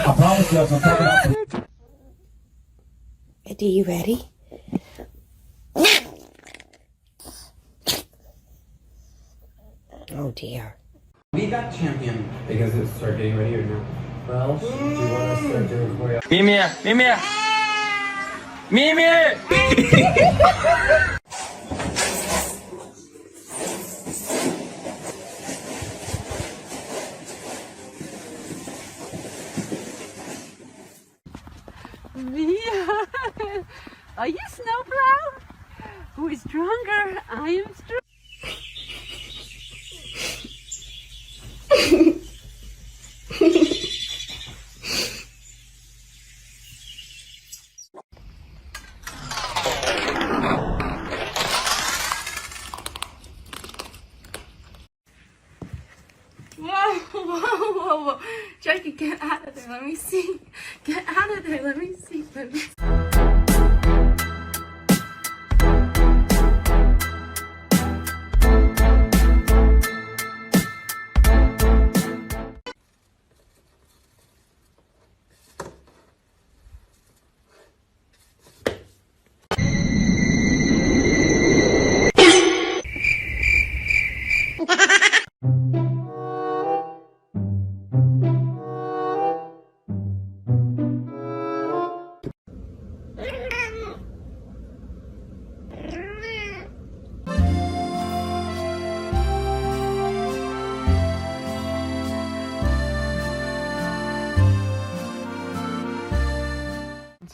I promise you, I'm talking about. Eddie, you ready? Oh dear. We got champion because it's start getting ready now. Well, do you want us to do it for you? Mimi, Mimi, Mimi. Are you snowplow? Who is stronger? I am strong. Whoa. Jackie, get out of there. Let me see. Get out of there. Let me see.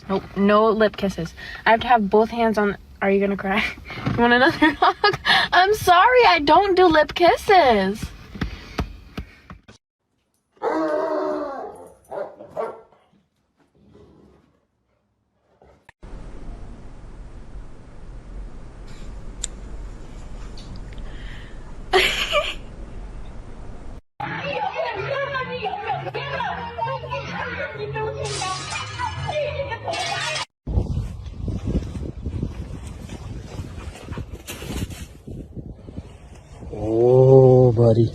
Nope, no lip kisses. I have to have both hands on. Are you gonna cry? You want another hug? I'm sorry, I don't do lip kisses. Oh, buddy.